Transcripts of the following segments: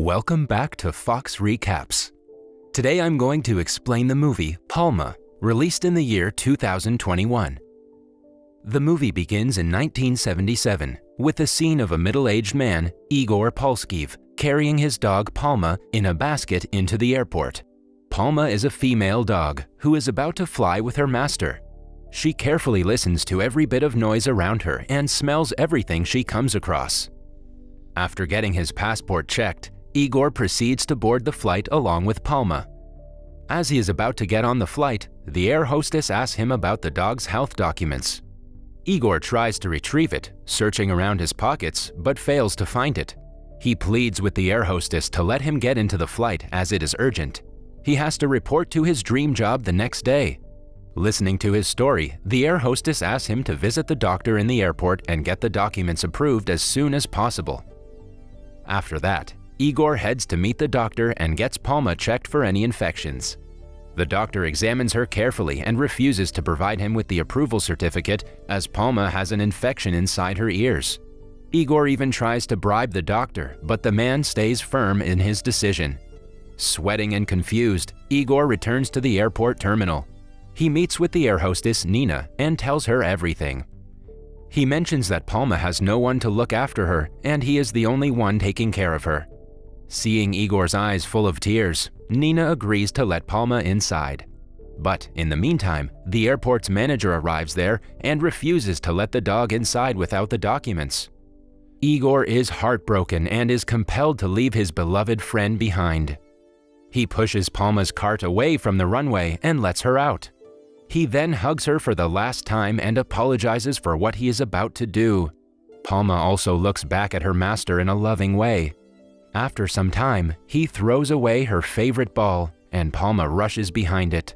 Welcome back to Fox Recaps. Today I'm going to explain the movie Palma, released in the year 2021. The movie begins in 1977 with the scene of a middle-aged man, Igor Polskiv, carrying his dog Palma in a basket into the airport. Palma is a female dog who is about to fly with her master. She carefully listens to every bit of noise around her and smells everything she comes across. After getting his passport checked, Igor proceeds to board the flight along with Palma. As he is about to get on the flight, the air hostess asks him about the dog's health documents. Igor tries to retrieve it, searching around his pockets, but fails to find it. He pleads with the air hostess to let him get into the flight as it is urgent. He has to report to his dream job the next day. Listening to his story, the air hostess asks him to visit the doctor in the airport and get the documents approved as soon as possible. After that, Igor heads to meet the doctor and gets Palma checked for any infections. The doctor examines her carefully and refuses to provide him with the approval certificate as Palma has an infection inside her ears. Igor even tries to bribe the doctor, but the man stays firm in his decision. Sweating and confused, Igor returns to the airport terminal. He meets with the air hostess Nina and tells her everything. He mentions that Palma has no one to look after her and he is the only one taking care of her. Seeing Igor's eyes full of tears, Nina agrees to let Palma inside. But in the meantime, the airport's manager arrives there and refuses to let the dog inside without the documents. Igor is heartbroken and is compelled to leave his beloved friend behind. He pushes Palma's cart away from the runway and lets her out. He then hugs her for the last time and apologizes for what he is about to do. Palma also looks back at her master in a loving way. After some time, he throws away her favorite ball, and Palma rushes behind it.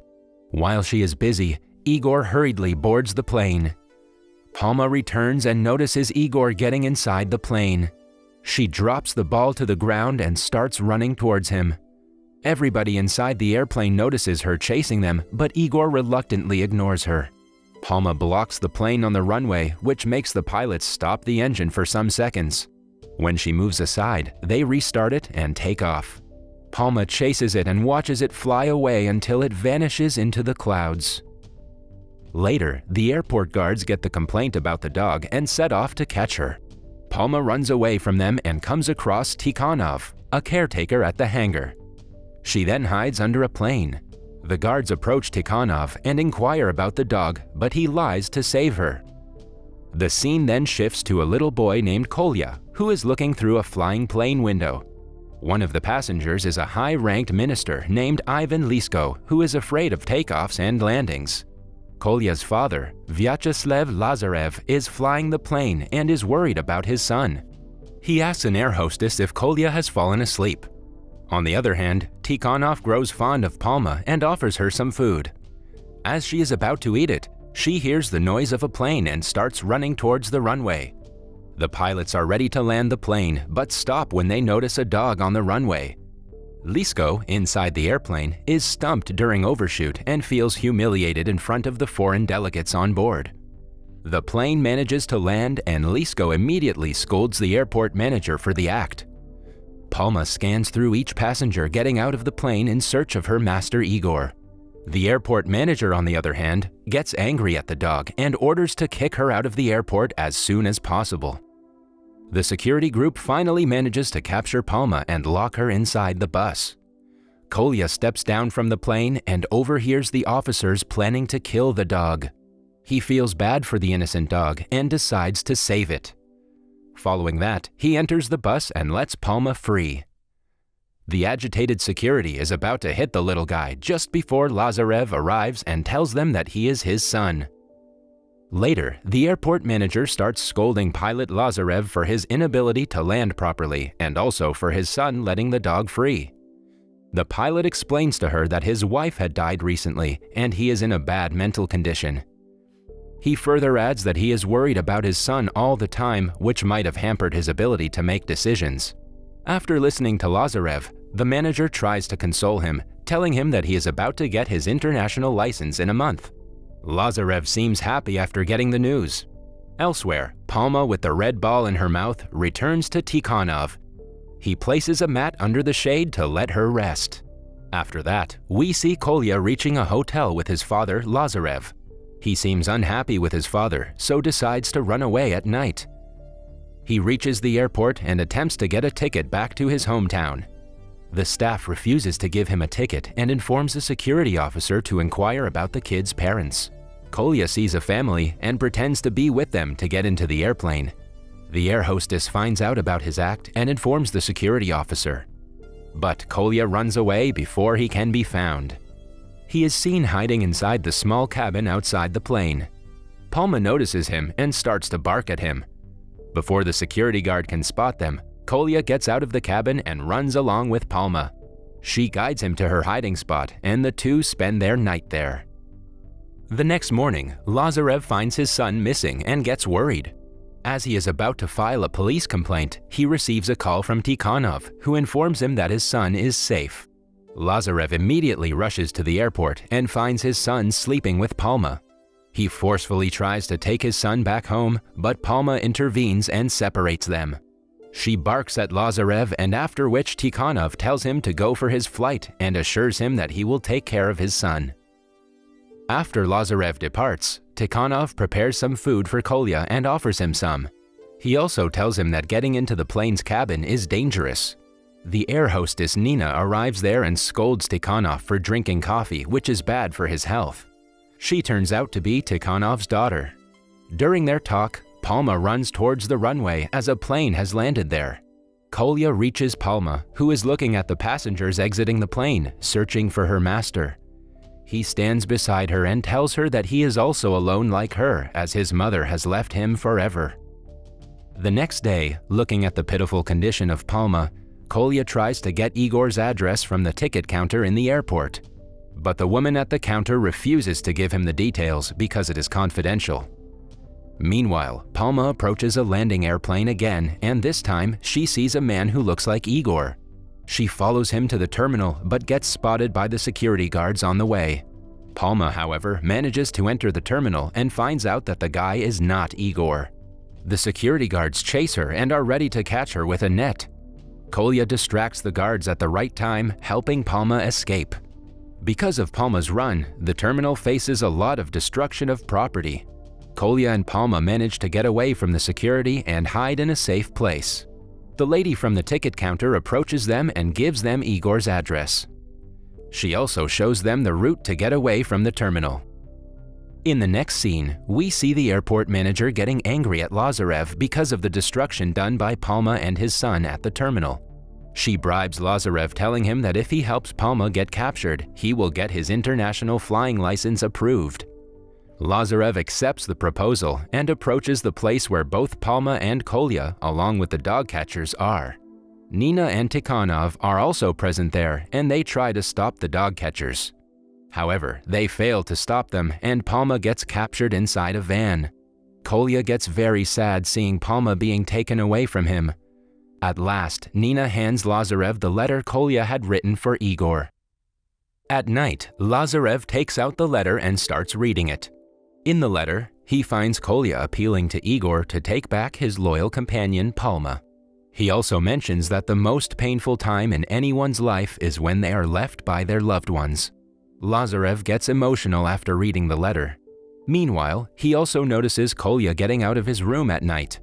While she is busy, Igor hurriedly boards the plane. Palma returns and notices Igor getting inside the plane. She drops the ball to the ground and starts running towards him. Everybody inside the airplane notices her chasing them, but Igor reluctantly ignores her. Palma blocks the plane on the runway, which makes the pilots stop the engine for some seconds. When she moves aside, they restart it and take off. Palma chases it and watches it fly away until it vanishes into the clouds. Later, the airport guards get the complaint about the dog and set off to catch her. Palma runs away from them and comes across Tikhonov, a caretaker at the hangar. She then hides under a plane. The guards approach Tikhonov and inquire about the dog, but he lies to save her. The scene then shifts to a little boy named Kolya, who is looking through a flying plane window. One of the passengers is a high-ranked minister named Ivan Lisko, who is afraid of takeoffs and landings. Kolya's father, Vyacheslav Lazarev, is flying the plane and is worried about his son. He asks an air hostess if Kolya has fallen asleep. On the other hand, Tikhonov grows fond of Palma and offers her some food. As she is about to eat it, she hears the noise of a plane and starts running towards the runway. The pilots are ready to land the plane, but stop when they notice a dog on the runway. Lisko, inside the airplane, is stumped during overshoot and feels humiliated in front of the foreign delegates on board. The plane manages to land and Lisko immediately scolds the airport manager for the act. Palma scans through each passenger getting out of the plane in search of her master Igor. The airport manager, on the other hand, gets angry at the dog and orders to kick her out of the airport as soon as possible. The security group finally manages to capture Palma and lock her inside the bus. Kolya steps down from the plane and overhears the officers planning to kill the dog. He feels bad for the innocent dog and decides to save it. Following that, he enters the bus and lets Palma free. The agitated security is about to hit the little guy just before Lazarev arrives and tells them that he is his son. Later, the airport manager starts scolding pilot Lazarev for his inability to land properly and also for his son letting the dog free. The pilot explains to her that his wife had died recently and he is in a bad mental condition. He further adds that he is worried about his son all the time, which might have hampered his ability to make decisions. After listening to Lazarev, the manager tries to console him, telling him that he is about to get his international license in a month. Lazarev seems happy after getting the news. Elsewhere, Palma, with the red ball in her mouth, returns to Tikhonov. He places a mat under the shade to let her rest. After that, we see Kolya reaching a hotel with his father, Lazarev. He seems unhappy with his father, so decides to run away at night. He reaches the airport and attempts to get a ticket back to his hometown. The staff refuses to give him a ticket and informs a security officer to inquire about the kid's parents. Kolya sees a family and pretends to be with them to get into the airplane. The air hostess finds out about his act and informs the security officer. But Kolya runs away before he can be found. He is seen hiding inside the small cabin outside the plane. Palma notices him and starts to bark at him. Before the security guard can spot them, Kolya gets out of the cabin and runs along with Palma. She guides him to her hiding spot, and the two spend their night there. The next morning, Lazarev finds his son missing and gets worried. As he is about to file a police complaint, he receives a call from Tikhonov, who informs him that his son is safe. Lazarev immediately rushes to the airport and finds his son sleeping with Palma. He forcefully tries to take his son back home, but Palma intervenes and separates them. She barks at Lazarev, and after which Tikhonov tells him to go for his flight and assures him that he will take care of his son. After Lazarev departs, Tikhonov prepares some food for Kolya and offers him some. He also tells him that getting into the plane's cabin is dangerous. The air hostess Nina arrives there and scolds Tikhonov for drinking coffee, which is bad for his health. She turns out to be Tikhonov's daughter. During their talk, Palma runs towards the runway as a plane has landed there. Kolya reaches Palma, who is looking at the passengers exiting the plane, searching for her master. He stands beside her and tells her that he is also alone like her, as his mother has left him forever. The next day, looking at the pitiful condition of Palma, Kolya tries to get Igor's address from the ticket counter in the airport. But the woman at the counter refuses to give him the details because it is confidential. Meanwhile, Palma approaches a landing airplane again, and this time she sees a man who looks like Igor. She follows him to the terminal but gets spotted by the security guards on the way. Palma, however, manages to enter the terminal and finds out that the guy is not Igor. The security guards chase her and are ready to catch her with a net. Kolya distracts the guards at the right time, helping Palma escape. Because of Palma's run, the terminal faces a lot of destruction of property. Kolya and Palma manage to get away from the security and hide in a safe place. The lady from the ticket counter approaches them and gives them Igor's address. She also shows them the route to get away from the terminal. In the next scene, we see the airport manager getting angry at Lazarev because of the destruction done by Palma and his son at the terminal. She bribes Lazarev, telling him that if he helps Palma get captured, he will get his international flying license approved. Lazarev accepts the proposal and approaches the place where both Palma and Kolya, along with the dog catchers, are. Nina and Tikhonov are also present there, and they try to stop the dog catchers. However, they fail to stop them, and Palma gets captured inside a van. Kolya gets very sad seeing Palma being taken away from him. At last, Nina hands Lazarev the letter Kolya had written for Igor. At night, Lazarev takes out the letter and starts reading it. In the letter, he finds Kolya appealing to Igor to take back his loyal companion Palma. He also mentions that the most painful time in anyone's life is when they are left by their loved ones. Lazarev gets emotional after reading the letter. Meanwhile, he also notices Kolya getting out of his room at night.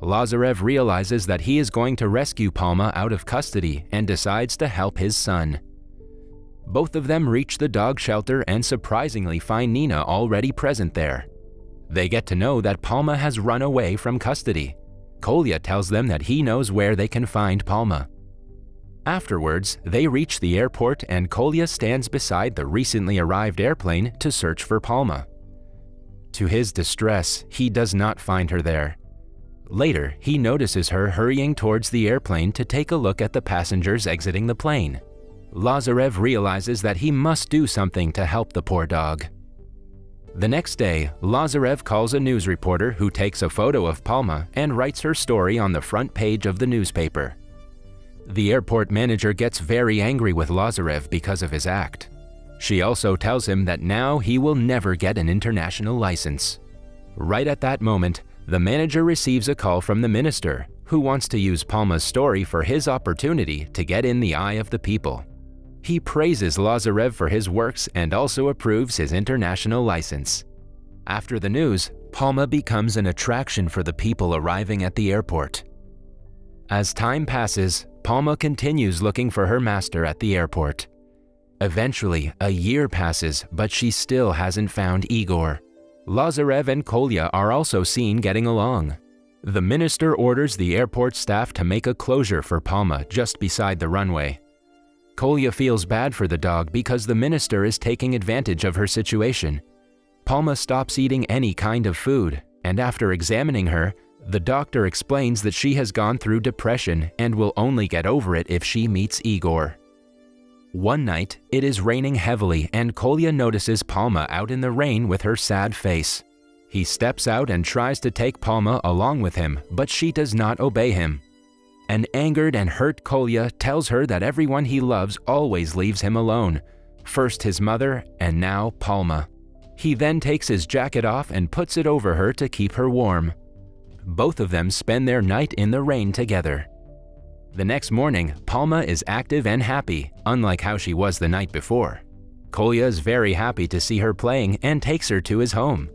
Lazarev realizes that he is going to rescue Palma out of custody and decides to help his son. Both of them reach the dog shelter and surprisingly find Nina already present there. They get to know that Palma has run away from custody. Kolya tells them that he knows where they can find Palma. Afterwards, they reach the airport and Kolya stands beside the recently arrived airplane to search for Palma. To his distress, he does not find her there. Later, he notices her hurrying towards the airplane to take a look at the passengers exiting the plane. Lazarev realizes that he must do something to help the poor dog. The next day, Lazarev calls a news reporter who takes a photo of Palma and writes her story on the front page of the newspaper. The airport manager gets very angry with Lazarev because of his act. She also tells him that now he will never get an international license. Right at that moment, the manager receives a call from the minister, who wants to use Palma's story for his opportunity to get in the eye of the people. He praises Lazarev for his works and also approves his international license. After the news, Palma becomes an attraction for the people arriving at the airport. As time passes, Palma continues looking for her master at the airport. Eventually, a year passes, but she still hasn't found Igor. Lazarev and Kolya are also seen getting along. The minister orders the airport staff to make a closure for Palma just beside the runway. Kolya feels bad for the dog because the minister is taking advantage of her situation. Palma stops eating any kind of food, and after examining her, the doctor explains that she has gone through depression and will only get over it if she meets Igor. One night, it is raining heavily and Kolya notices Palma out in the rain with her sad face. He steps out and tries to take Palma along with him, but she does not obey him. An angered and hurt Kolya tells her that everyone he loves always leaves him alone, first his mother and now Palma. He then takes his jacket off and puts it over her to keep her warm. Both of them spend their night in the rain together. The next morning, Palma is active and happy, unlike how she was the night before. Kolya is very happy to see her playing and takes her to his home.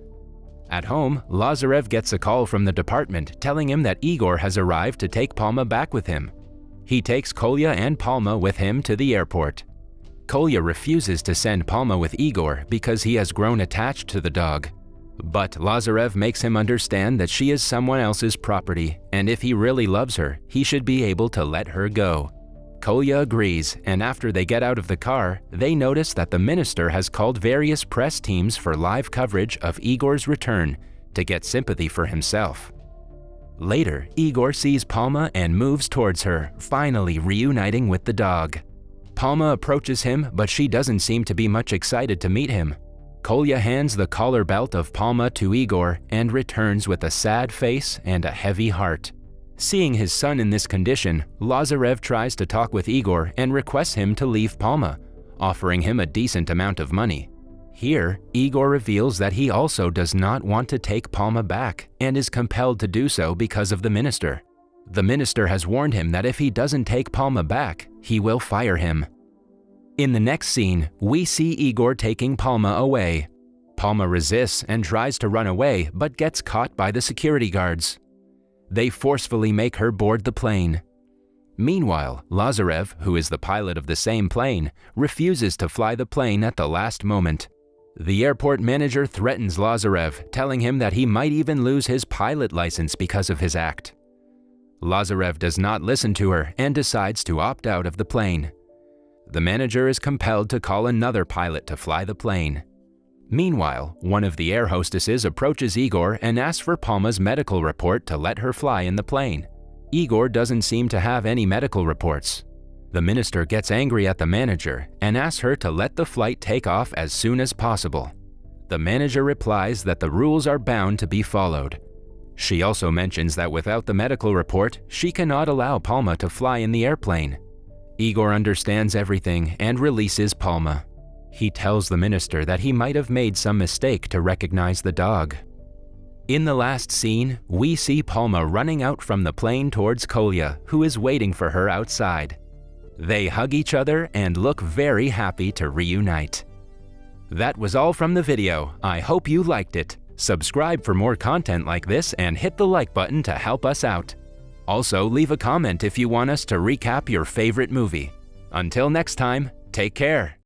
At home, Lazarev gets a call from the department telling him that Igor has arrived to take Palma back with him. He takes Kolya and Palma with him to the airport. Kolya refuses to send Palma with Igor because he has grown attached to the dog. But Lazarev makes him understand that she is someone else's property, and if he really loves her, he should be able to let her go. Kolya agrees, and after they get out of the car, they notice that the minister has called various press teams for live coverage of Igor's return to get sympathy for himself. Later, Igor sees Palma and moves towards her, finally reuniting with the dog. Palma approaches him, but she doesn't seem to be much excited to meet him. Kolya hands the collar belt of Palma to Igor and returns with a sad face and a heavy heart. Seeing his son in this condition, Lazarev tries to talk with Igor and requests him to leave Palma, offering him a decent amount of money. Here, Igor reveals that he also does not want to take Palma back and is compelled to do so because of the minister. The minister has warned him that if he doesn't take Palma back, he will fire him. In the next scene, we see Igor taking Palma away. Palma resists and tries to run away but gets caught by the security guards. They forcefully make her board the plane. Meanwhile, Lazarev, who is the pilot of the same plane, refuses to fly the plane at the last moment. The airport manager threatens Lazarev, telling him that he might even lose his pilot license because of his act. Lazarev does not listen to her and decides to opt out of the plane. The manager is compelled to call another pilot to fly the plane. Meanwhile, one of the air hostesses approaches Igor and asks for Palma's medical report to let her fly in the plane. Igor doesn't seem to have any medical reports. The minister gets angry at the manager and asks her to let the flight take off as soon as possible. The manager replies that the rules are bound to be followed. She also mentions that without the medical report, she cannot allow Palma to fly in the airplane. Igor understands everything and releases Palma. He tells the minister that he might have made some mistake to recognize the dog. In the last scene, we see Palma running out from the plane towards Kolya, who is waiting for her outside. They hug each other and look very happy to reunite. That was all from the video. I hope you liked it. Subscribe for more content like this and hit the like button to help us out. Also, leave a comment if you want us to recap your favorite movie. Until next time, take care.